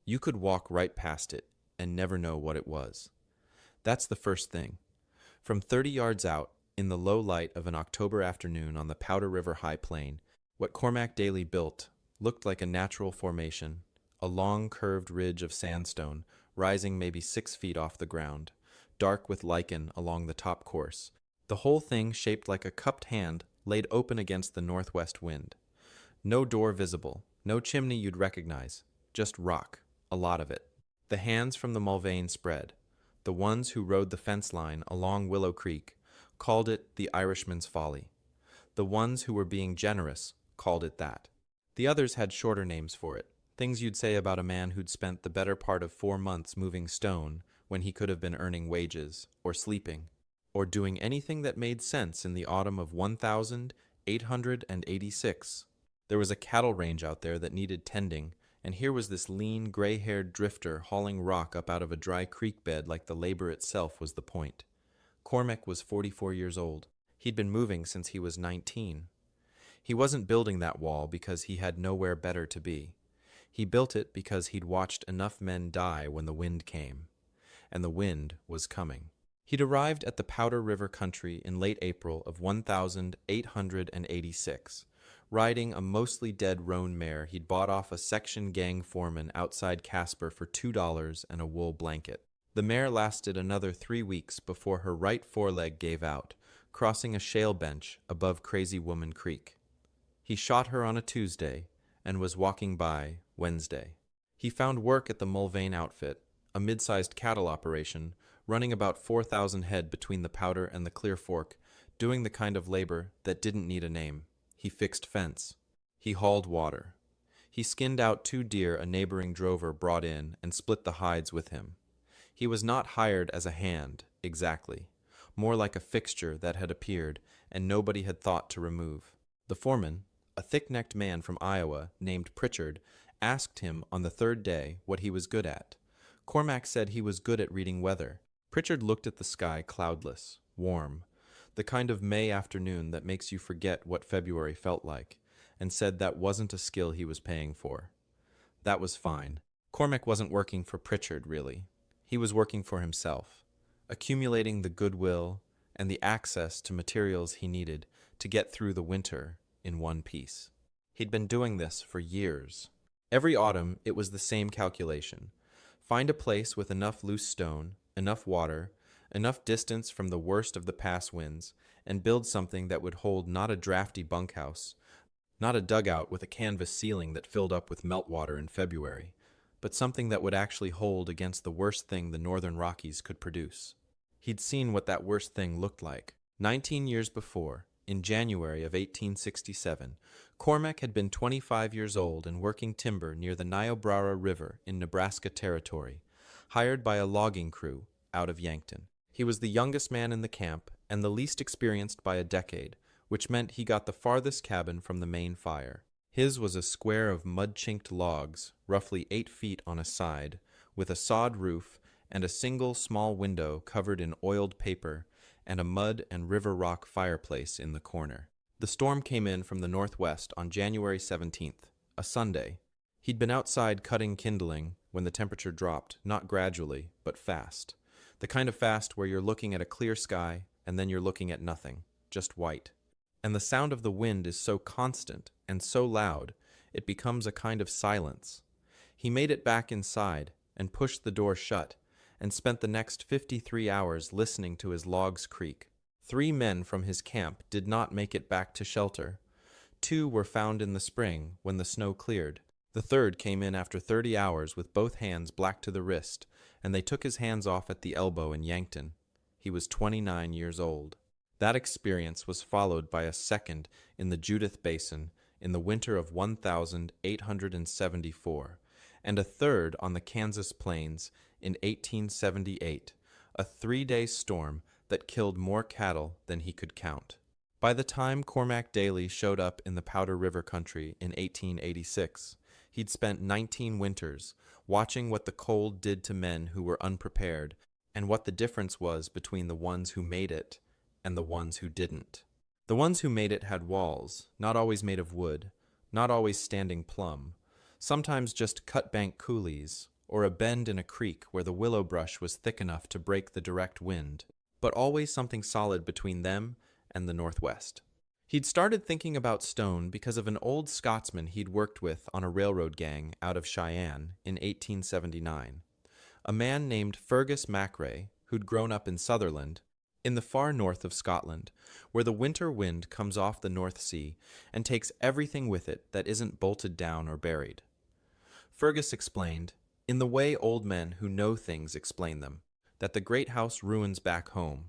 You could walk right past it and never know what it was. That's the first thing. From 30 yards out, in the low light of an October afternoon on the Powder River High Plain, what Cormac Daly built looked like a natural formation, a long curved ridge of sandstone rising maybe 6 feet off the ground, dark with lichen along the top course, the whole thing shaped like a cupped hand laid open against the northwest wind. No door visible, no chimney you'd recognize, just rock, a lot of it. The hands from the Mulvane spread. The ones who rode the fence line along Willow Creek called it the Irishman's Folly. The ones who were being generous called it that. The others had shorter names for it, things you'd say about a man who'd spent the better part of 4 months moving stone when he could have been earning wages, or sleeping, or doing anything that made sense in the autumn of 1886. There was a cattle range out there that needed tending, and here was this lean, gray-haired drifter hauling rock up out of a dry creek bed like the labor itself was the point. Cormac was 44 years old. He'd been moving since he was 19. He wasn't building that wall because he had nowhere better to be. He built it because he'd watched enough men die when the wind came. And the wind was coming. He'd arrived at the Powder River country in late April of 1886, riding a mostly dead roan mare he'd bought off a section gang foreman outside Casper for $2 and a wool blanket. The mare lasted another 3 weeks before her right foreleg gave out, crossing a shale bench above Crazy Woman Creek. He shot her on a Tuesday and was walking by Wednesday. He found work at the Mulvane outfit, a mid-sized cattle operation, running about 4,000 head between the Powder and the Clear Fork, doing the kind of labor that didn't need a name. He fixed fence. He hauled water. He skinned out 2 deer a neighboring drover brought in and split the hides with him. He was not hired as a hand, exactly, more like a fixture that had appeared and nobody had thought to remove. The foreman, a thick-necked man from Iowa named Pritchard, asked him on the 3rd day what he was good at. Cormac said he was good at reading weather. Pritchard looked at the sky cloudless, warm, the kind of May afternoon that makes you forget what February felt like, and said that wasn't a skill he was paying for. That was fine. Cormac wasn't working for Pritchard, really. He was working for himself, accumulating the goodwill and the access to materials he needed to get through the winter in one piece. He'd been doing this for years. Every autumn, it was the same calculation. Find a place with enough loose stone, enough water, enough distance from the worst of the pass winds, and build something that would hold not a drafty bunkhouse, not a dugout with a canvas ceiling that filled up with meltwater in February, but something that would actually hold against the worst thing the northern Rockies could produce. He'd seen what that worst thing looked like. 19 years before, in January of 1867, Cormac had been 25 years old and working timber near the Niobrara River in Nebraska Territory, hired by a logging crew out of Yankton. He was the youngest man in the camp and the least experienced by a decade, which meant he got the farthest cabin from the main fire. His was a square of mud-chinked logs, roughly 8 feet on a side, with a sod roof and a single small window covered in oiled paper and a mud and river rock fireplace in the corner. The storm came in from the northwest on January 17th, a Sunday. He'd been outside cutting kindling when the temperature dropped, not gradually, but fast. The kind of fast where you're looking at a clear sky and then you're looking at nothing, just white. And the sound of the wind is so constant and so loud, it becomes a kind of silence. He made it back inside and pushed the door shut and spent the next 53 hours listening to his logs creak. 3 men from his camp did not make it back to shelter. 2 were found in the spring when the snow cleared. The 3rd came in after 30 hours with both hands black to the wrist, and they took his hands off at the elbow in Yankton. He was 29 years old. That experience was followed by a second in the Judith Basin in the winter of 1874, and a third on the Kansas plains in 1878, a 3-day storm that killed more cattle than he could count. By the time Cormac Daly showed up in the Powder River country in 1886, he'd spent 19 winters watching what the cold did to men who were unprepared and what the difference was between the ones who made it and the ones who didn't. The ones who made it had walls, not always made of wood, not always standing plumb, sometimes just cut-bank coulees, or a bend in a creek where the willow brush was thick enough to break the direct wind, but always something solid between them and the northwest. He'd started thinking about stone because of an old Scotsman he'd worked with on a railroad gang out of Cheyenne in 1879, a man named Fergus Macrae, who'd grown up in Sutherland, in the far north of Scotland, where the winter wind comes off the North Sea and takes everything with it that isn't bolted down or buried. Fergus explained, in the way old men who know things explain them, that the great house ruins back home,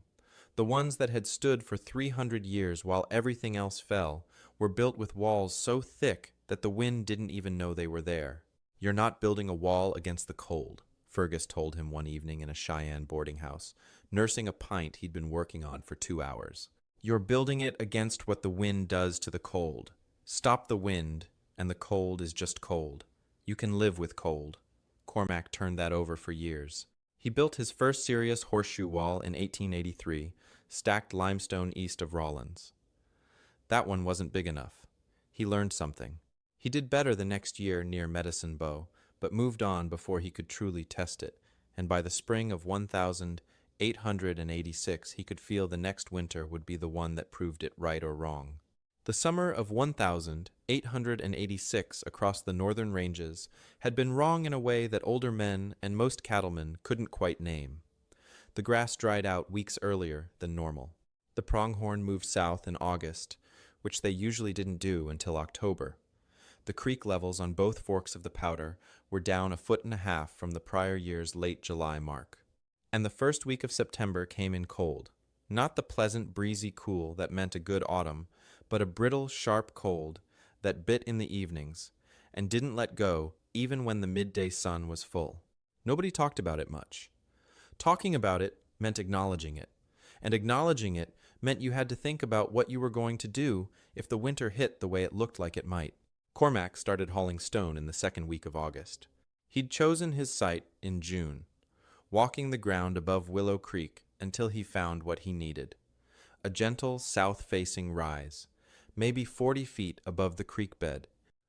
the ones that had stood for 300 years while everything else fell, were built with walls so thick that the wind didn't even know they were there. "You're not building a wall against the cold," Fergus told him one evening in a Cheyenne boarding house, nursing a pint he'd been working on for 2 hours. "You're building it against what the wind does to the cold. Stop the wind, and the cold is just cold. You can live with cold." Cormac turned that over for years. He built his first serious horseshoe wall in 1883, stacked limestone east of Rawlins. That one wasn't big enough. He learned something. He did better the next year near Medicine Bow, but moved on before he could truly test it, and by the spring of 1886 he could feel the next winter would be the one that proved it right or wrong. The summer of 1886 across the northern ranges had been wrong in a way that older men and most cattlemen couldn't quite name. The grass dried out weeks earlier than normal. The pronghorn moved south in August, which they usually didn't do until October. The creek levels on both forks of the Powder were down 1.5 feet from the prior year's late July mark. And the first week of September came in cold. Not the pleasant, breezy cool that meant a good autumn, but a brittle, sharp cold that bit in the evenings and didn't let go even when the midday sun was full. Nobody talked about it much. Talking about it meant acknowledging it, and acknowledging it meant you had to think about what you were going to do if the winter hit the way it looked like it might. Cormac started hauling stone in the second week of August. He'd chosen his site in June, walking the ground above Willow Creek until he found what he needed. A gentle south-facing rise, maybe 40 feet above the creek bed,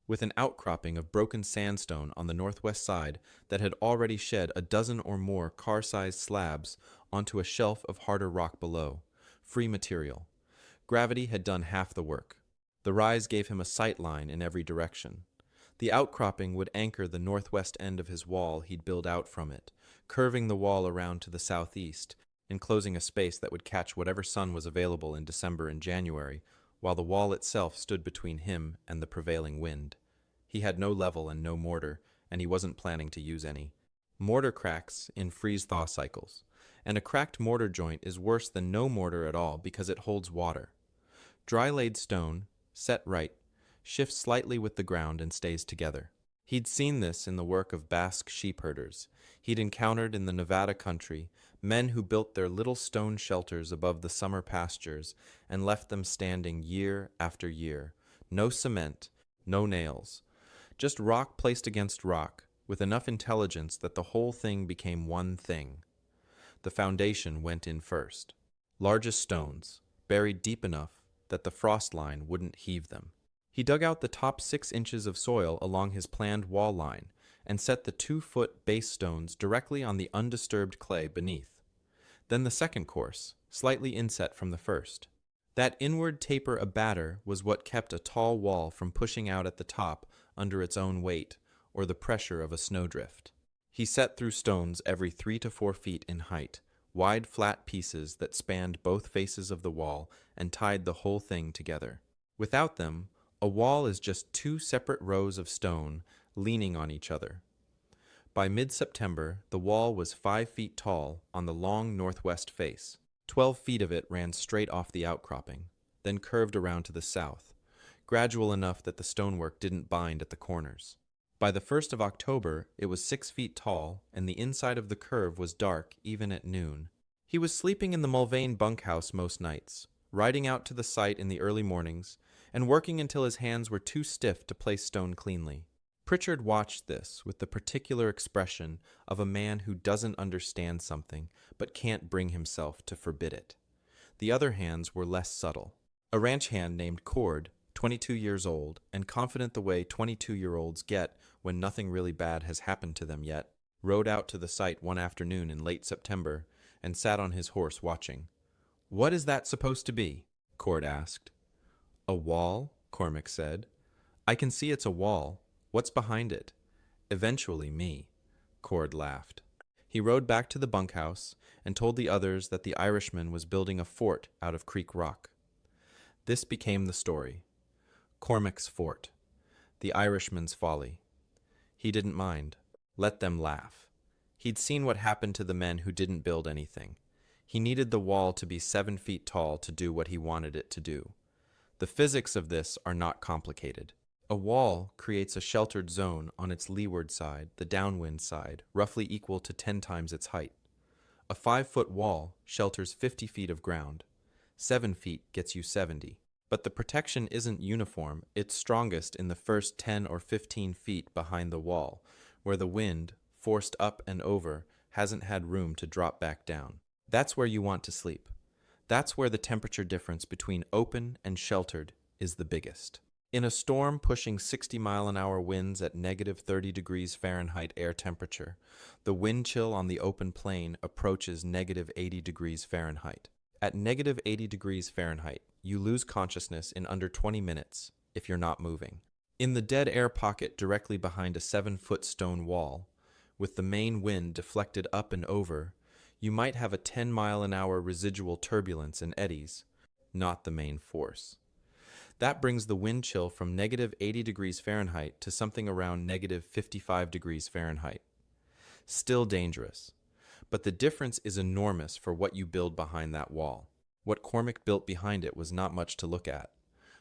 with an outcropping of broken sandstone on the northwest side that had already shed a dozen or more car-sized slabs onto a shelf of harder rock below, free material. Gravity had done half the work. The rise gave him a sight line in every direction. The outcropping would anchor the northwest end of his wall he'd built out from it, curving the wall around to the southeast, enclosing a space that would catch whatever sun was available in December and January, while the wall itself stood between him and the prevailing wind. He had no level and no mortar, and he wasn't planning to use any. Mortar cracks in freeze-thaw cycles, and a cracked mortar joint is worse than no mortar at all because it holds water. Dry-laid stone, set right, shifts slightly with the ground and stays together. He'd seen this in the work of Basque sheep herders. He'd encountered in the Nevada country men who built their little stone shelters above the summer pastures and left them standing year after year. No cement, no nails, just rock placed against rock, with enough intelligence that the whole thing became one thing. The foundation went in first. Largest stones, buried deep enough that the frost line wouldn't heave them. He dug out the top 6 inches of soil along his planned wall line and set the 2-foot base stones directly on the undisturbed clay beneath. Then the second course, slightly inset from the first. That inward taper a batter was what kept a tall wall from pushing out at the top under its own weight or the pressure of a snowdrift. He set through stones every 3 to 4 feet in height, wide flat pieces that spanned both faces of the wall and tied the whole thing together. Without them, a wall is just 2 separate rows of stone leaning on each other. By mid-September, the wall was 5 feet tall on the long northwest face. 12 feet of it ran straight off the outcropping, then curved around to the south, gradual enough that the stonework didn't bind at the corners. By the 1st of October, it was 6 feet tall, and the inside of the curve was dark even at noon. He was sleeping in the Mulvane bunkhouse most nights, riding out to the site in the early mornings, and working until his hands were too stiff to place stone cleanly. Pritchard watched this with the particular expression of a man who doesn't understand something but can't bring himself to forbid it. The other hands were less subtle. A ranch hand named Cord, 22 years old, and confident the way 22-year-olds get when nothing really bad has happened to them yet, rode out to the site one afternoon in late September, and sat on his horse watching. "What is that supposed to be?" Cord asked. "A wall," Cormac said. "I can see it's a wall. What's behind it?" "Eventually me," Cord laughed. He rode back to the bunkhouse and told the others that the Irishman was building a fort out of creek rock. This became the story. Cormac's fort. The Irishman's folly. He didn't mind. Let them laugh. He'd seen what happened to the men who didn't build anything. He needed the wall to be 7 feet tall to do what he wanted it to do. The physics of this are not complicated. A wall creates a sheltered zone on its leeward side, the downwind side, roughly equal to 10 times its height. A 5-foot wall shelters 50 feet of ground. 7 feet gets you 70. But the protection isn't uniform. It's strongest in the first 10 or 15 feet behind the wall, where the wind, forced up and over, hasn't had room to drop back down. That's where you want to sleep. That's where the temperature difference between open and sheltered is the biggest. In a storm pushing 60-mile-an-hour winds at negative 30 degrees Fahrenheit air temperature, the wind chill on the open plain approaches negative 80 degrees Fahrenheit. At negative 80 degrees Fahrenheit, you lose consciousness in under 20 minutes if you're not moving. In the dead air pocket directly behind a 7-foot stone wall, with the main wind deflected up and over, you might have a 10-mile-an-hour residual turbulence and eddies, not the main force. That brings the wind chill from negative 80 degrees Fahrenheit to something around negative 55 degrees Fahrenheit. Still dangerous. But the difference is enormous for what you build behind that wall. What Cormac built behind it was not much to look at.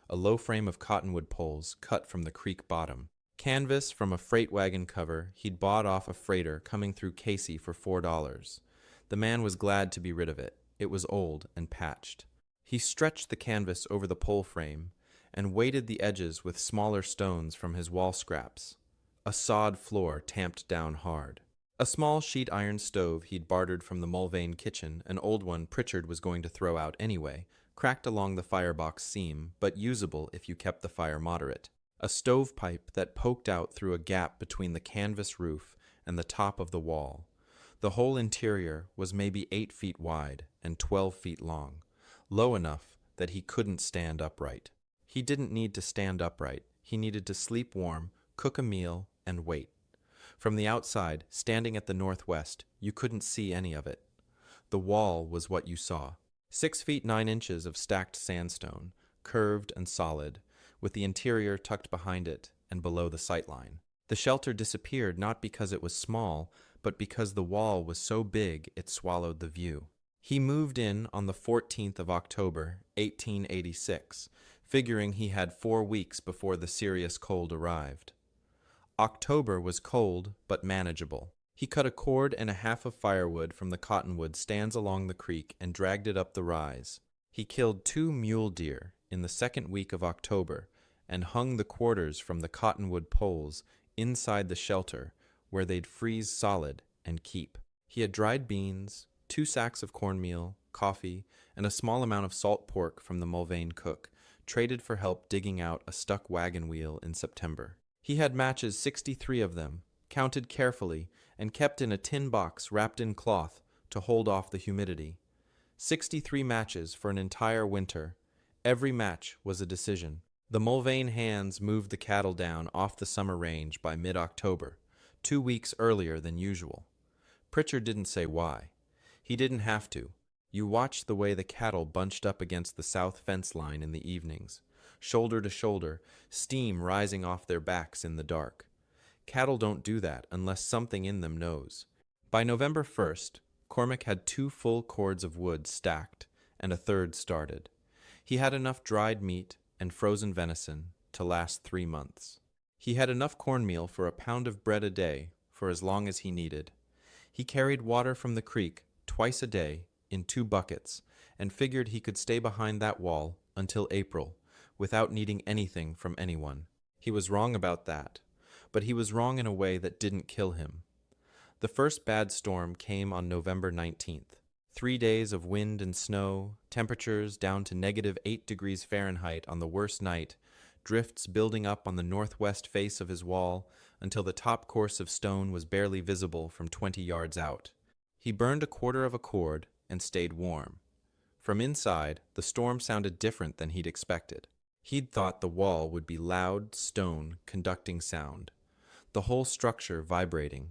A low frame of cottonwood poles cut from the creek bottom. Canvas from a freight wagon cover he'd bought off a freighter coming through Casey for $4. The man was glad to be rid of it. It was old and patched. He stretched the canvas over the pole frame and weighted the edges with smaller stones from his wall scraps. A sod floor tamped down hard. A small sheet iron stove he'd bartered from the Mulvane kitchen, an old one Pritchard was going to throw out anyway, cracked along the firebox seam, but usable if you kept the fire moderate. A stovepipe that poked out through a gap between the canvas roof and the top of the wall. The whole interior was maybe 8 feet wide and 12 feet long, low enough that he couldn't stand upright. He didn't need to stand upright. He needed to sleep warm, cook a meal, and wait. From the outside, standing at the northwest, you couldn't see any of it. The wall was what you saw. 6 feet 9 inches of stacked sandstone, curved and solid, with the interior tucked behind it and below the sightline. The shelter disappeared not because it was small, but because the wall was so big it swallowed the view. He moved in on the 14th of October, 1886, figuring he had 4 weeks before the serious cold arrived. October was cold, but manageable. He cut a cord and a half of firewood from the cottonwood stands along the creek and dragged it up the rise. He killed 2 mule deer in the 2nd week of October and hung the quarters from the cottonwood poles inside the shelter where they'd freeze solid and keep. He had dried beans, 2 sacks of cornmeal, coffee, and a small amount of salt pork from the Mulvane cook, traded for help digging out a stuck wagon wheel in September. He had matches, 63 of them, counted carefully, and kept in a tin box wrapped in cloth to hold off the humidity. 63 matches for an entire winter. Every match was a decision. The Mulvane hands moved the cattle down off the summer range by mid-October, 2 weeks earlier than usual. Pritchard didn't say why. He didn't have to. You watched the way the cattle bunched up against the south fence line in the evenings, shoulder to shoulder, steam rising off their backs in the dark. Cattle don't do that unless something in them knows. By November 1st, Cormac had 2 full cords of wood stacked, and a third started. He had enough dried meat and frozen venison to last 3 months. He had enough cornmeal for a pound of bread a day for as long as he needed. He carried water from the creek twice a day in 2 buckets and figured he could stay behind that wall until April without needing anything from anyone. He was wrong about that, but he was wrong in a way that didn't kill him. The first bad storm came on November 19th. 3 days of wind and snow, temperatures down to negative 8 degrees Fahrenheit on the worst night, drifts building up on the northwest face of his wall, until the top course of stone was barely visible from 20 yards out. He burned a quarter of a cord and stayed warm. From inside, the storm sounded different than he'd expected. He'd thought the wall would be loud, stone, conducting sound, the whole structure vibrating.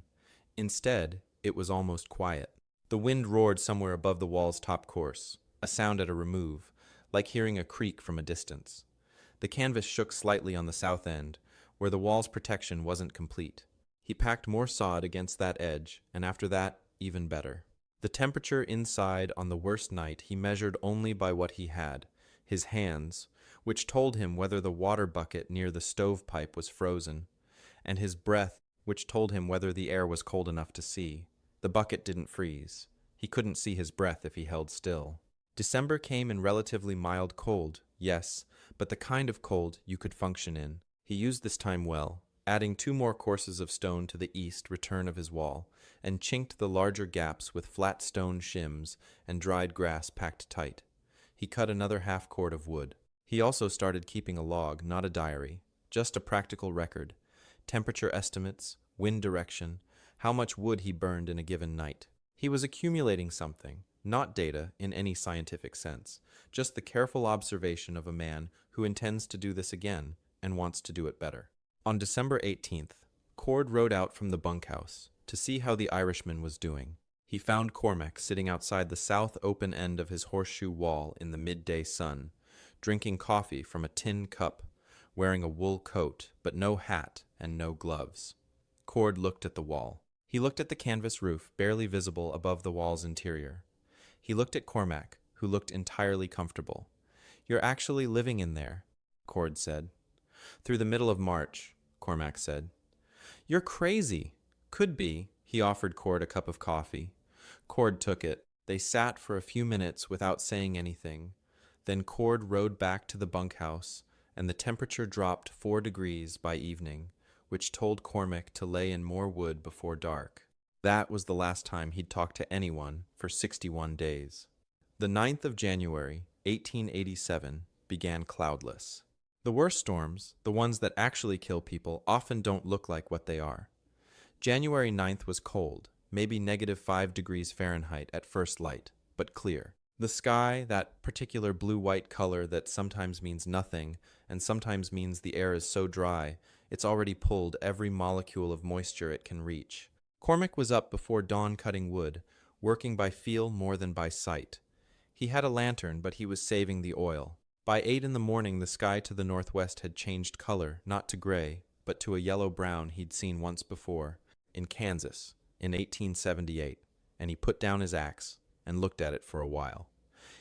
Instead, it was almost quiet. The wind roared somewhere above the wall's top course, a sound at a remove, like hearing a creak from a distance. The canvas shook slightly on the south end, where the wall's protection wasn't complete. He packed more sod against that edge, and after that, even better. The temperature inside on the worst night he measured only by what he had, his hands, which told him whether the water bucket near the stovepipe was frozen, and his breath, which told him whether the air was cold enough to see. The bucket didn't freeze. He couldn't see his breath if he held still. December came in relatively mild cold, yes, but the kind of cold you could function in. He used this time well, adding 2 more courses of stone to the east return of his wall, and chinked the larger gaps with flat stone shims and dried grass packed tight. He cut another half cord of wood. He also started keeping a log, not a diary, just a practical record. Temperature estimates, wind direction, how much wood he burned in a given night. He was accumulating something, not data in any scientific sense, just the careful observation of a man who intends to do this again and wants to do it better. On December 18th, Cord rode out from the bunkhouse to see how the Irishman was doing. He found Cormac sitting outside the south open end of his horseshoe wall in the midday sun, drinking coffee from a tin cup, wearing a wool coat, but no hat and no gloves. Cord looked at the wall. He looked at the canvas roof, barely visible above the wall's interior. He looked at Cormac, who looked entirely comfortable. "You're actually living in there," Cord said. "Through the middle of March," Cormac said. "You're crazy." "Could be." He offered Cord a cup of coffee. Cord took it. They sat for a few minutes without saying anything. Then Cord rode back to the bunkhouse, and the temperature dropped 4 degrees by evening, which told Cormac to lay in more wood before dark. That was the last time he'd talked to anyone for 61 days. The 9th of January, 1887, began cloudless. The worst storms, the ones that actually kill people, often don't look like what they are. January 9th was cold, maybe -5 degrees Fahrenheit at first light, but clear. The sky, that particular blue-white color that sometimes means nothing and sometimes means the air is so dry, it's already pulled every molecule of moisture it can reach. Cormac was up before dawn cutting wood, working by feel more than by sight. He had a lantern, but he was saving the oil. By 8 in the morning, the sky to the northwest had changed color, not to gray, but to a yellow-brown he'd seen once before, in Kansas, in 1878, and he put down his axe and looked at it for a while.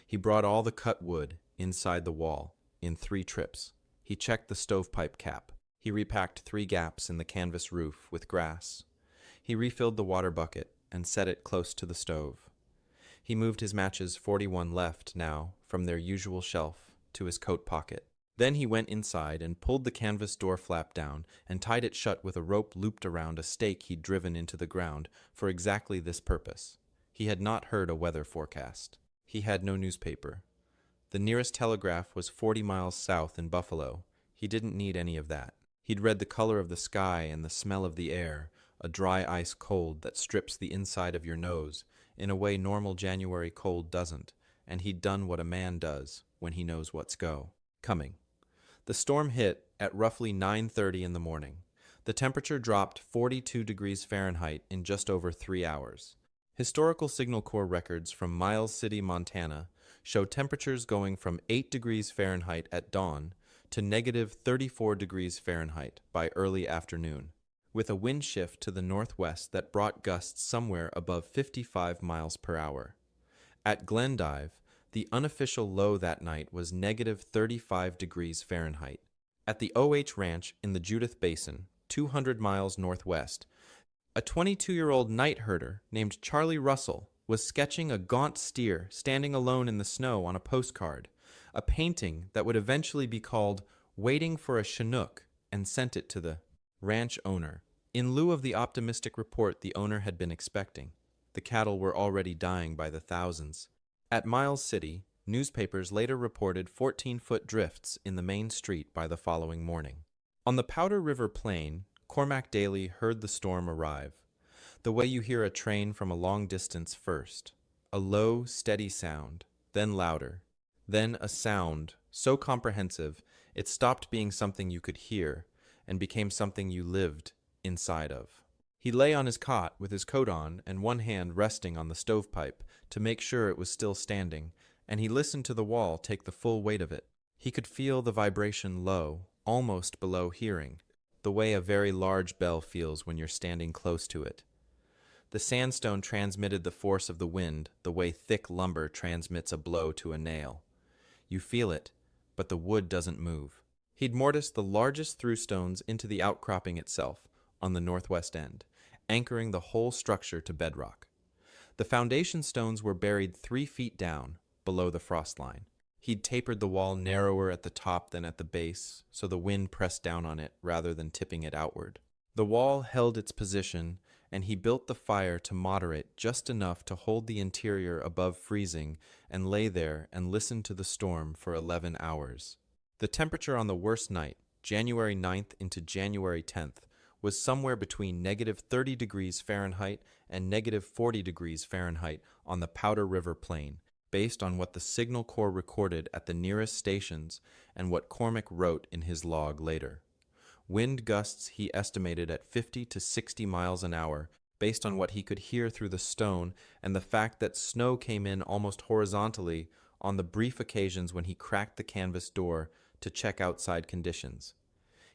He brought all the cut wood inside the wall in 3 trips. He checked the stovepipe cap. He repacked 3 gaps in the canvas roof with grass. He refilled the water bucket and set it close to the stove. He moved his matches, 41 left now, from their usual shelf to his coat pocket. Then he went inside and pulled the canvas door flap down and tied it shut with a rope looped around a stake he'd driven into the ground for exactly this purpose. He had not heard a weather forecast. He had no newspaper. The nearest telegraph was 40 miles south in Buffalo. He didn't need any of that. He'd read the color of the sky and the smell of the air, a dry ice cold that strips the inside of your nose in a way normal January cold doesn't, and he'd done what a man does when he knows what's coming. The storm hit at roughly 9:30 in the morning. The temperature dropped 42 degrees Fahrenheit in just over 3 hours. Historical Signal Corps records from Miles City, Montana, show temperatures going from 8 degrees Fahrenheit at dawn to -34 degrees Fahrenheit by early afternoon, with a wind shift to the northwest that brought gusts somewhere above 55 miles per hour. At Glendive, the unofficial low that night was -35 degrees Fahrenheit. At the OH Ranch in the Judith Basin, 200 miles northwest, a 22-year-old night herder named Charlie Russell was sketching a gaunt steer standing alone in the snow on a postcard, a painting that would eventually be called "Waiting for a Chinook," and sent it to the ranch owner. In lieu of the optimistic report the owner had been expecting, the cattle were already dying by the thousands. At Miles City, newspapers later reported 14-foot drifts in the main street by the following morning. On the Powder River Plain, Cormac Daly heard the storm arrive, the way you hear a train from a long distance first. A low, steady sound, then louder, then a sound so comprehensive it stopped being something you could hear and became something you lived inside of. He lay on his cot with his coat on and one hand resting on the stovepipe to make sure it was still standing, and he listened to the wall take the full weight of it. He could feel the vibration low, almost below hearing, the way a very large bell feels when you're standing close to it. The sandstone transmitted the force of the wind the way thick lumber transmits a blow to a nail. You feel it, but the wood doesn't move. He'd mortised the largest throughstones into the outcropping itself, on the northwest end, anchoring the whole structure to bedrock. The foundation stones were buried 3 feet down, below the frost line. He'd tapered the wall narrower at the top than at the base, so the wind pressed down on it rather than tipping it outward. The wall held its position, and he built the fire to moderate just enough to hold the interior above freezing and lay there and listen to the storm for 11 hours. The temperature on the worst night, January 9th into January 10th, was somewhere between -30 degrees Fahrenheit and -40 degrees Fahrenheit on the Powder River Plain, based on what the Signal Corps recorded at the nearest stations and what Cormac wrote in his log later. Wind gusts he estimated at 50 to 60 miles an hour, based on what he could hear through the stone and the fact that snow came in almost horizontally on the brief occasions when he cracked the canvas door to check outside conditions.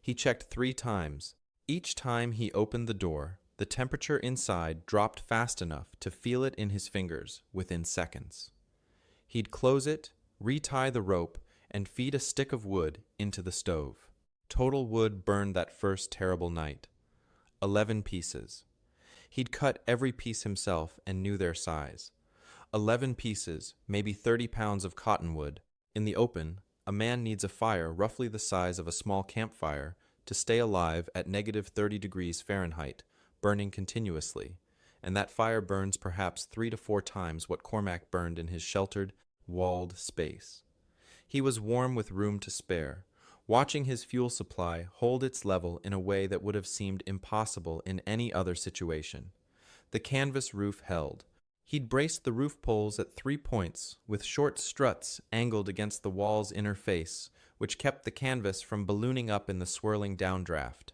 He checked 3 times. Each time he opened the door, the temperature inside dropped fast enough to feel it in his fingers within seconds. He'd close it, retie the rope, and feed a stick of wood into the stove. Total wood burned that first terrible night. 11 pieces. He'd cut every piece himself and knew their size. 11 pieces, maybe 30 pounds of cottonwood. In the open, a man needs a fire roughly the size of a small campfire to stay alive at -30 degrees Fahrenheit, burning continuously, and that fire burns perhaps 3 to 4 times what Cormac burned in his sheltered, walled space. He was warm with room to spare, watching his fuel supply hold its level in a way that would have seemed impossible in any other situation. The canvas roof held. He'd braced the roof poles at 3 points with short struts angled against the wall's inner face, which kept the canvas from ballooning up in the swirling downdraft.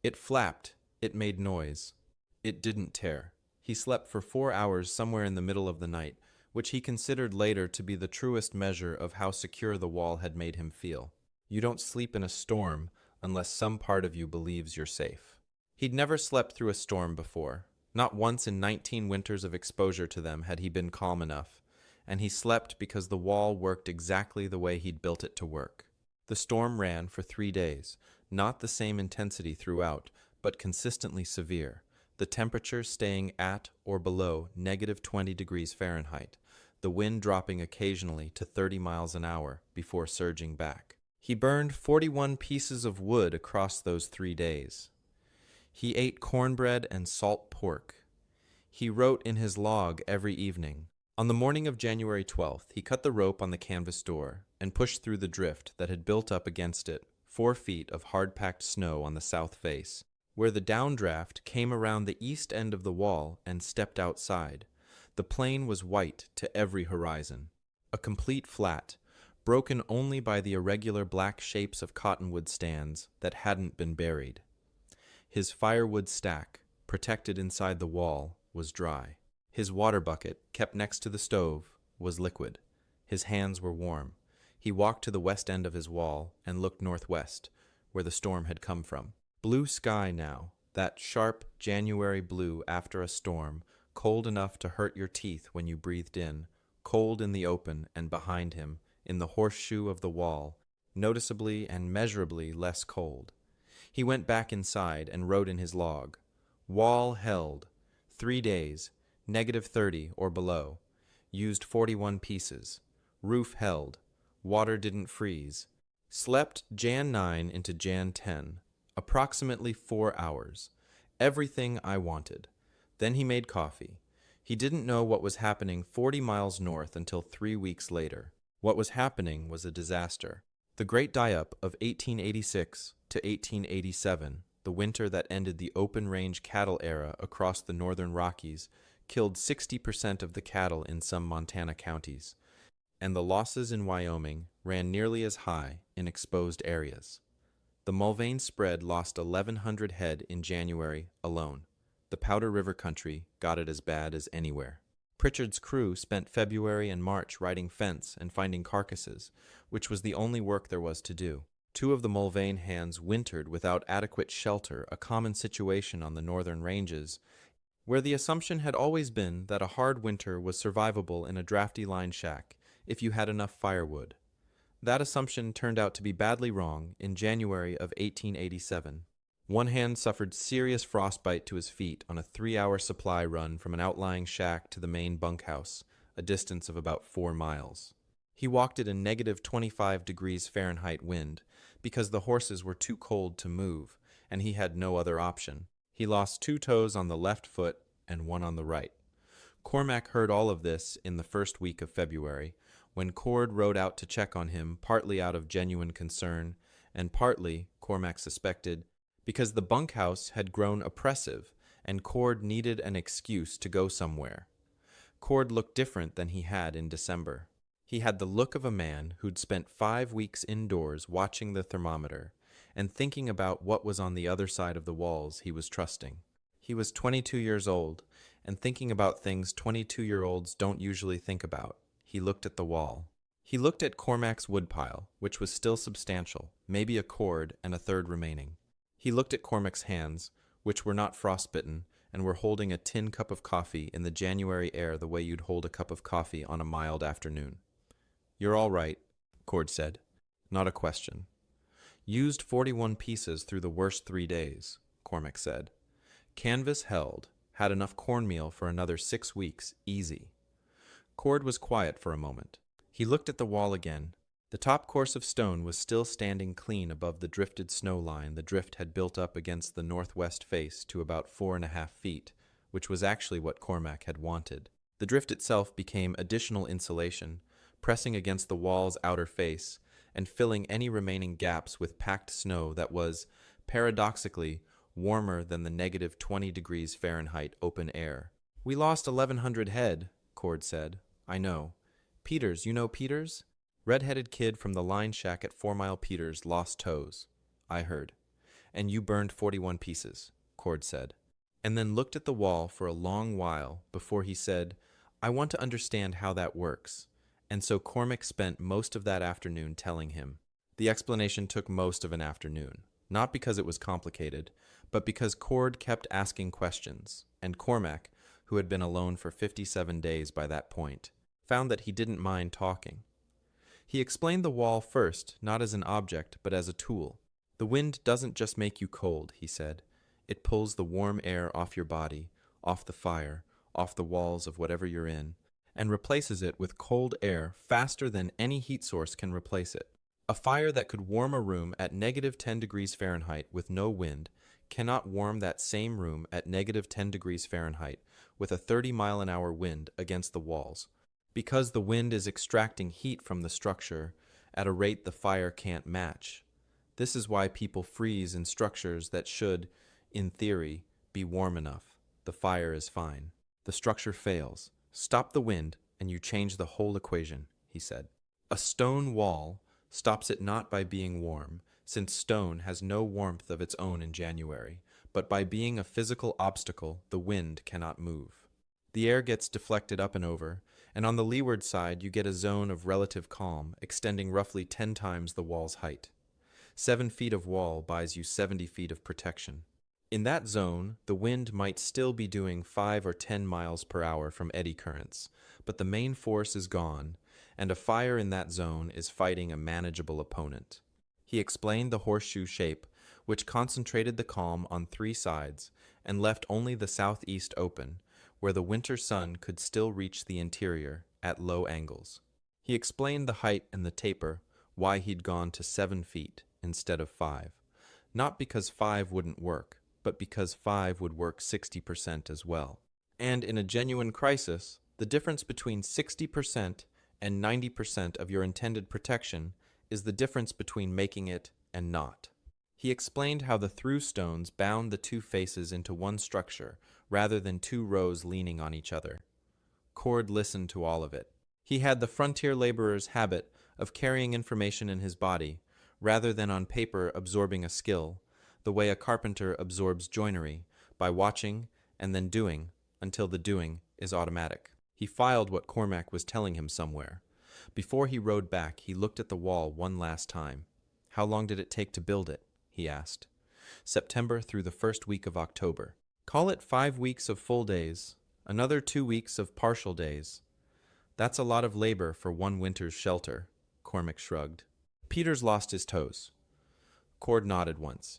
It flapped. It made noise. It didn't tear. He slept for 4 hours somewhere in the middle of the night, which he considered later to be the truest measure of how secure the wall had made him feel. You don't sleep in a storm unless some part of you believes you're safe. He'd never slept through a storm before. Not once in 19 winters of exposure to them had he been calm enough, and he slept because the wall worked exactly the way he'd built it to work. The storm ran for 3 days, not the same intensity throughout, but consistently severe, the temperature staying at or below -20 degrees Fahrenheit, the wind dropping occasionally to 30 miles an hour before surging back. He burned 41 pieces of wood across those 3 days. He ate cornbread and salt pork. He wrote in his log every evening. On the morning of January 12th, he cut the rope on the canvas door and pushed through the drift that had built up against it 4 feet of hard-packed snow on the south face, where the downdraft came around the east end of the wall and stepped outside. The plain was white to every horizon, a complete flat, broken only by the irregular black shapes of cottonwood stands that hadn't been buried. His firewood stack, protected inside the wall, was dry. His water bucket, kept next to the stove, was liquid. His hands were warm. He walked to the west end of his wall and looked northwest, where the storm had come from. Blue sky now, that sharp January blue after a storm, cold enough to hurt your teeth when you breathed in, cold in the open and behind him, in the horseshoe of the wall, noticeably and measurably less cold. He went back inside and wrote in his log, "Wall held, 3 days, -30 or below, used 41 pieces, roof held, water didn't freeze, slept Jan 9 into Jan 10, approximately 4 hours, everything I wanted." Then he made coffee. He didn't know what was happening 40 miles north until 3 weeks later. What was happening was a disaster. The Great Die-Up of 1886 to 1887 the winter that ended the open-range cattle era across the northern Rockies, killed 60% of the cattle in some Montana counties, and the losses in Wyoming ran nearly as high in exposed areas. The Mulvane spread lost 1,100 head in January alone. The Powder River country got it as bad as anywhere. Pritchard's crew spent February and March riding fence and finding carcasses, which was the only work there was to do. Two of the Mulvane hands wintered without adequate shelter, a common situation on the northern ranges, where the assumption had always been that a hard winter was survivable in a drafty line shack if you had enough firewood. That assumption turned out to be badly wrong in January of 1887. One hand suffered serious frostbite to his feet on a 3-hour supply run from an outlying shack to the main bunkhouse, a distance of about 4 miles. He walked it in negative 25 degrees Fahrenheit wind because the horses were too cold to move, and he had no other option. He lost 2 toes on the left foot and 1 on the right. Cormac heard all of this in the first week of February, when Cord rode out to check on him, partly out of genuine concern, and partly, Cormac suspected, because the bunkhouse had grown oppressive and Cord needed an excuse to go somewhere. Cord looked different than he had in December. He had the look of a man who'd spent 5 weeks indoors watching the thermometer and thinking about what was on the other side of the walls he was trusting. He was 22 years old and thinking about things 22-year-olds don't usually think about. He looked at the wall. He looked at Cormac's woodpile, which was still substantial, maybe a cord and a third remaining. He looked at Cormac's hands, which were not frostbitten and were holding a tin cup of coffee in the January air the way you'd hold a cup of coffee on a mild afternoon. "You're all right," Cord said. "Not a question." "Used 41 pieces through the worst 3 days," Cormac said. "Canvas held, had enough cornmeal for another 6 weeks, easy." Cord was quiet for a moment. He looked at the wall again. The top course of stone was still standing clean above the drifted snow line the drift had built up against the northwest face to about 4.5 feet, which was actually what Cormac had wanted. The drift itself became additional insulation, pressing against the wall's outer face and filling any remaining gaps with packed snow that was, paradoxically, warmer than the negative 20 degrees Fahrenheit open air. "We lost 1,100 head," Cord said. "I know. Peters, you know Peters? Red-headed kid from the line shack at 4 Mile Peters lost toes. I heard. And you burned 41 pieces," Cord said. And then looked at the wall for a long while before he said, "I want to understand how that works." And so Cormac spent most of that afternoon telling him. The explanation took most of an afternoon, not because it was complicated, but because Cord kept asking questions, and Cormac, who had been alone for 57 days by that point, found that he didn't mind talking. He explained the wall first, not as an object, but as a tool. "The wind doesn't just make you cold," he said. "It pulls the warm air off your body, off the fire, off the walls of whatever you're in, and replaces it with cold air faster than any heat source can replace it. A fire that could warm a room at negative 10 degrees Fahrenheit with no wind cannot warm that same room at negative 10 degrees Fahrenheit with a 30-mile-an-hour wind against the walls, because the wind is extracting heat from the structure at a rate the fire can't match. This is why people freeze in structures that should, in theory, be warm enough. The fire is fine. The structure fails. Stop the wind, and you change the whole equation," he said. "A stone wall stops it not by being warm, since stone has no warmth of its own in January, but by being a physical obstacle the wind cannot move. The air gets deflected up and over, and on the leeward side you get a zone of relative calm extending roughly 10 times the wall's height. 7 feet of wall buys you 70 feet of protection. In that zone, the wind might still be doing 5 or 10 miles per hour from eddy currents, but the main force is gone, and a fire in that zone is fighting a manageable opponent." He explained the horseshoe shape, which concentrated the calm on 3 sides and left only the southeast open, where the winter sun could still reach the interior at low angles. He explained the height and the taper, why he'd gone to 7 feet instead of 5. Not because 5 wouldn't work, but because 5 would work 60% as well. And in a genuine crisis, the difference between 60% and 90% of your intended protection is the difference between making it and not. He explained how the through stones bound the two faces into one structure rather than two rows leaning on each other. Cord listened to all of it. He had the frontier laborer's habit of carrying information in his body, rather than on paper absorbing a skill, the way a carpenter absorbs joinery, by watching and then doing until the doing is automatic. He filed what Cormac was telling him somewhere. Before he rode back, he looked at the wall one last time. How long did it take to build it? He asked. September through the first week of October. Call it 5 weeks of full days, another 2 weeks of partial days. That's a lot of labor for one winter's shelter, Cormac shrugged. Peters lost his toes. Cord nodded once.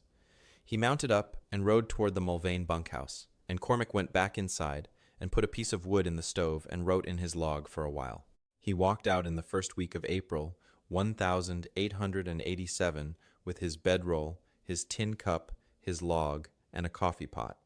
He mounted up and rode toward the Mulvane bunkhouse, and Cormac went back inside and put a piece of wood in the stove and wrote in his log for a while. He walked out in the first week of April, 1887, with his bedroll, his tin cup, his log, and a coffee pot.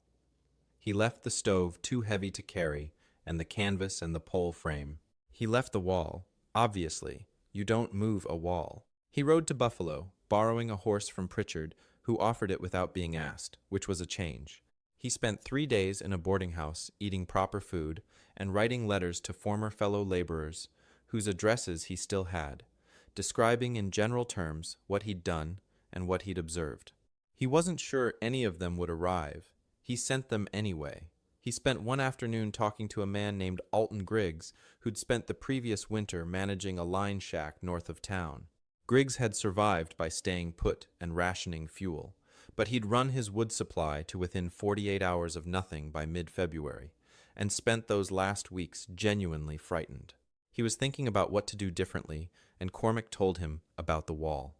He left the stove too heavy to carry, and the canvas and the pole frame. He left the wall. Obviously, you don't move a wall. He rode to Buffalo, borrowing a horse from Pritchard, who offered it without being asked, which was a change. He spent 3 days in a boarding house, eating proper food, and writing letters to former fellow laborers, whose addresses he still had, describing in general terms what he'd done and what he'd observed. He wasn't sure any of them would arrive. He sent them anyway. He spent one afternoon talking to a man named Alton Griggs, who'd spent the previous winter managing a line shack north of town. Griggs had survived by staying put and rationing fuel, but he'd run his wood supply to within 48 hours of nothing by mid-February, and spent those last weeks genuinely frightened. He was thinking about what to do differently, and Cormac told him about the wall.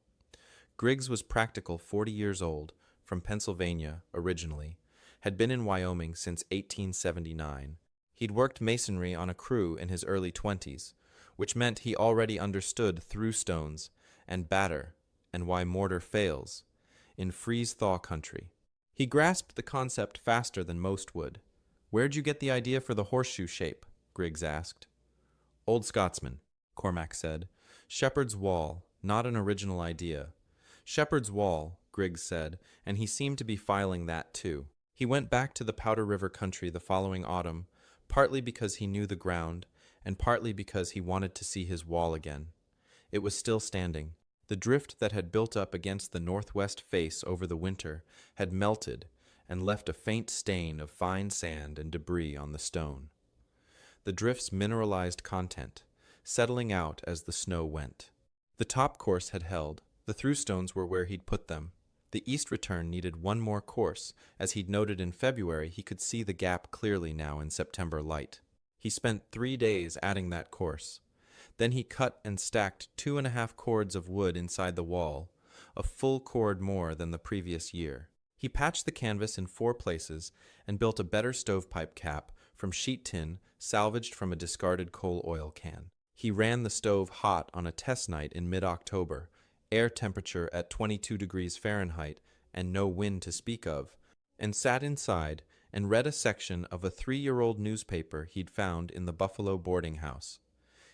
Griggs was practical 40 years old, from Pennsylvania originally, had been in Wyoming since 1879. He'd worked masonry on a crew in his early 20s, which meant he already understood through stones and batter and why mortar fails in freeze-thaw country. He grasped the concept faster than most would. "Where'd you get the idea for the horseshoe shape?" Griggs asked. "Old Scotsman," Cormac said. "Shepherd's Wall, not an original idea." "Shepherd's Wall," Griggs said, and he seemed to be filing that too. He went back to the Powder River country the following autumn, partly because he knew the ground, and partly because he wanted to see his wall again. It was still standing. The drift that had built up against the northwest face over the winter had melted and left a faint stain of fine sand and debris on the stone. The drift's mineralized content, settling out as the snow went. The top course had held. The through stones were where he'd put them. The east return needed one more course. As he'd noted in February, he could see the gap clearly now in September light. He spent 3 days adding that course. Then he cut and stacked 2.5 cords of wood inside the wall, a full cord more than the previous year. He patched the canvas in 4 places and built a better stovepipe cap from sheet tin salvaged from a discarded coal oil can. He ran the stove hot on a test night in mid-October, air temperature at 22 degrees Fahrenheit and no wind to speak of, and sat inside and read a section of a 3-year-old newspaper he'd found in the Buffalo boarding house.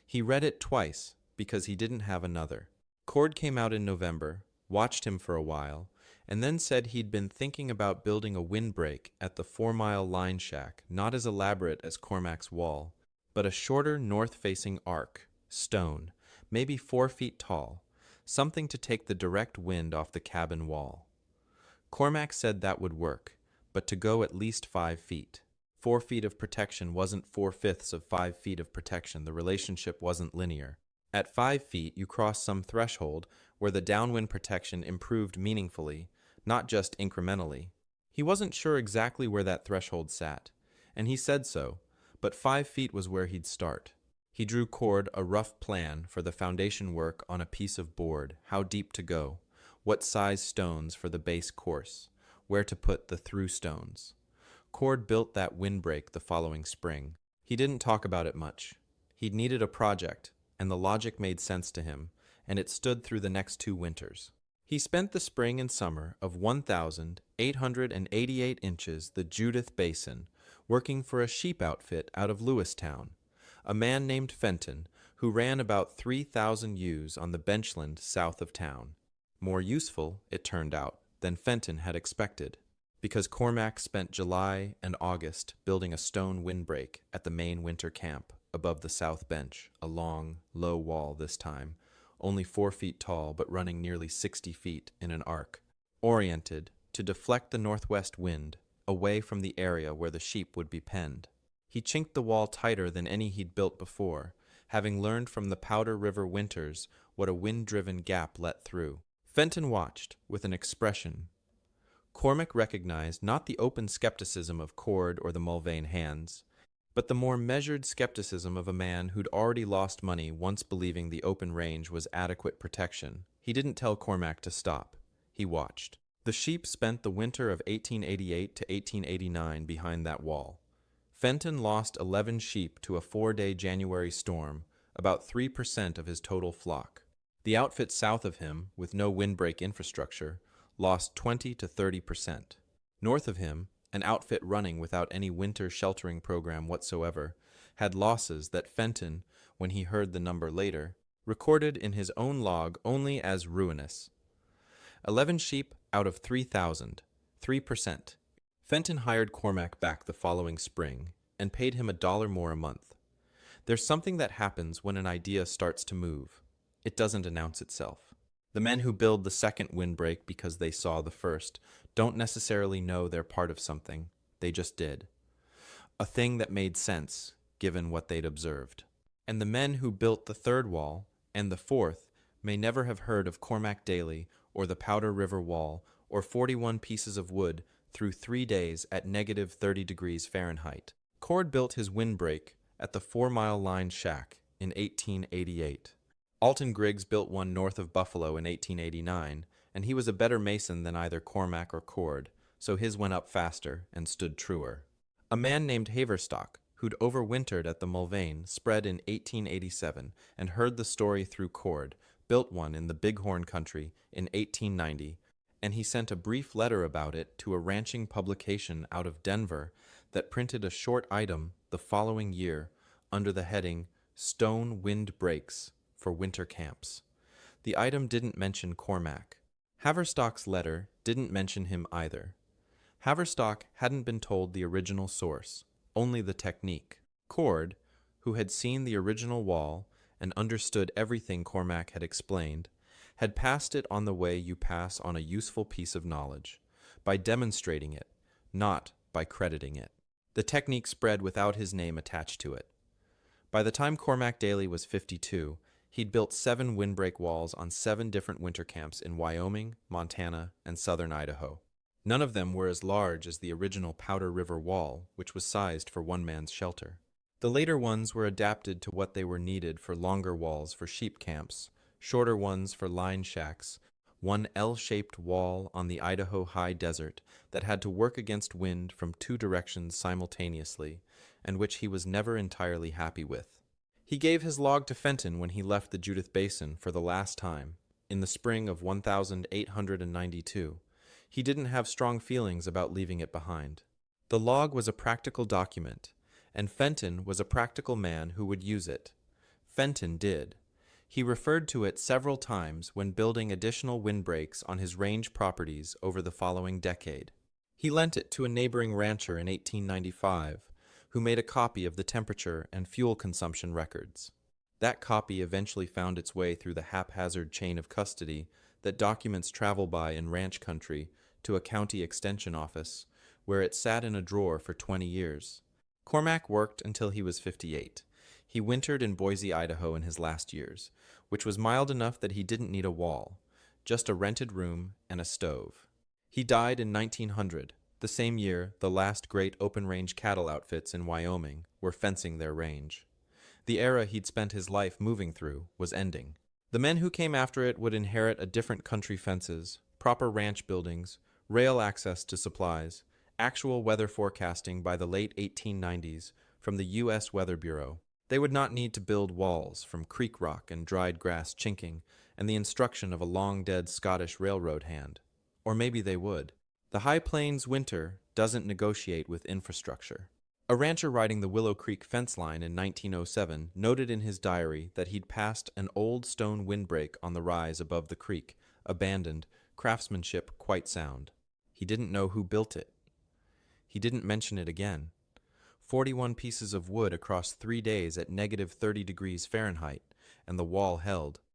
He read it twice because he didn't have another. Cord came out in November, watched him for a while, and then said he'd been thinking about building a windbreak at the 4-mile line shack, not as elaborate as Cormac's wall, but a shorter north-facing arc, stone, maybe 4 feet tall, something to take the direct wind off the cabin wall. Cormac said that would work, but to go at least 5 feet. 4 feet of protection wasn't 4/5 of 5 feet of protection. The relationship wasn't linear. At 5 feet, you crossed some threshold where the downwind protection improved meaningfully, not just incrementally. He wasn't sure exactly where that threshold sat, and he said so, but 5 feet was where he'd start. He drew Cord a rough plan for the foundation work on a piece of board, how deep to go, what size stones for the base course, where to put the through stones. Cord built that windbreak the following spring. He didn't talk about it much. He'd needed a project, and the logic made sense to him, and it stood through the next 2 winters. He spent the spring and summer of 1,888 inches the Judith Basin, working for a sheep outfit out of Lewistown, a man named Fenton, who ran about 3,000 ewes on the benchland south of town. More useful, it turned out, than Fenton had expected, because Cormac spent July and August building a stone windbreak at the main winter camp above the south bench, a long, low wall this time, only 4 feet tall but running nearly 60 feet in an arc, oriented to deflect the northwest wind away from the area where the sheep would be penned. He chinked the wall tighter than any he'd built before, having learned from the Powder River winters what a wind-driven gap let through. Fenton watched with an expression. Cormac recognized not the open skepticism of Cord or the Mulvane hands, but the more measured skepticism of a man who'd already lost money once believing the open range was adequate protection. He didn't tell Cormac to stop. He watched. The sheep spent the winter of 1888 to 1889 behind that wall. Fenton lost 11 sheep to a 4-day January storm, about 3% of his total flock. The outfit south of him, with no windbreak infrastructure, lost 20 to 30%. North of him, an outfit running without any winter sheltering program whatsoever, had losses that Fenton, when he heard the number later, recorded in his own log only as ruinous. 11 sheep out of 3,000, 3%. Fenton hired Cormac back the following spring and paid him $1 more a month. There's something that happens when an idea starts to move. It doesn't announce itself. The men who build the second windbreak because they saw the first don't necessarily know they're part of something. They just did. A thing that made sense, given what they'd observed. And the men who built the third wall and the fourth may never have heard of Cormac Daly or the Powder River Wall or 41 pieces of wood through 3 days at negative 30 degrees Fahrenheit. Cord built his windbreak at the 4-mile line shack in 1888. Alton Griggs built one north of Buffalo in 1889, and he was a better mason than either Cormac or Cord, so his went up faster and stood truer. A man named Haverstock, who'd overwintered at the Mulvane, spread in 1887 and heard the story through Cord, built one in the Bighorn country in 1890, and he sent a brief letter about it to a ranching publication out of Denver that printed a short item the following year under the heading Stone Wind Breaks for Winter Camps. The item didn't mention Cormac. Haverstock's letter didn't mention him either. Haverstock hadn't been told the original source, only the technique. Cord, who had seen the original wall and understood everything Cormac had explained, had passed it on the way you pass on a useful piece of knowledge, by demonstrating it, not by crediting it. The technique spread without his name attached to it. By the time Cormac Daly was 52, he'd built 7 windbreak walls on 7 different winter camps in Wyoming, Montana, and southern Idaho. None of them were as large as the original Powder River Wall, which was sized for one man's shelter. The later ones were adapted to what they were needed for longer walls for sheep camps, shorter ones for line shacks, one L-shaped wall on the Idaho high desert that had to work against wind from 2 directions simultaneously, and which he was never entirely happy with. He gave his log to Fenton when he left the Judith Basin for the last time, in the spring of 1892. He didn't have strong feelings about leaving it behind. The log was a practical document, and Fenton was a practical man who would use it. Fenton did. He referred to it several times when building additional windbreaks on his range properties over the following decade. He lent it to a neighboring rancher in 1895, who made a copy of the temperature and fuel consumption records. That copy eventually found its way through the haphazard chain of custody that documents travel by in ranch country to a county extension office, where it sat in a drawer for 20 years. Cormac worked until he was 58. He wintered in Boise, Idaho in his last years, which was mild enough that he didn't need a wall, just a rented room and a stove. He died in 1900, the same year the last great open-range cattle outfits in Wyoming were fencing their range. The era he'd spent his life moving through was ending. The men who came after it would inherit a different country fences, proper ranch buildings, rail access to supplies, actual weather forecasting by the late 1890s from the U.S. Weather Bureau. They would not need to build walls from creek rock and dried grass chinking and the instruction of a long-dead Scottish railroad hand. Or maybe they would. The High Plains winter doesn't negotiate with infrastructure. A rancher riding the Willow Creek fence line in 1907 noted in his diary that he'd passed an old stone windbreak on the rise above the creek, abandoned, Craftsmanship quite sound. He didn't know who built it. He didn't mention it again. 41 pieces of wood across 3 days at -30 degrees Fahrenheit, and the wall held.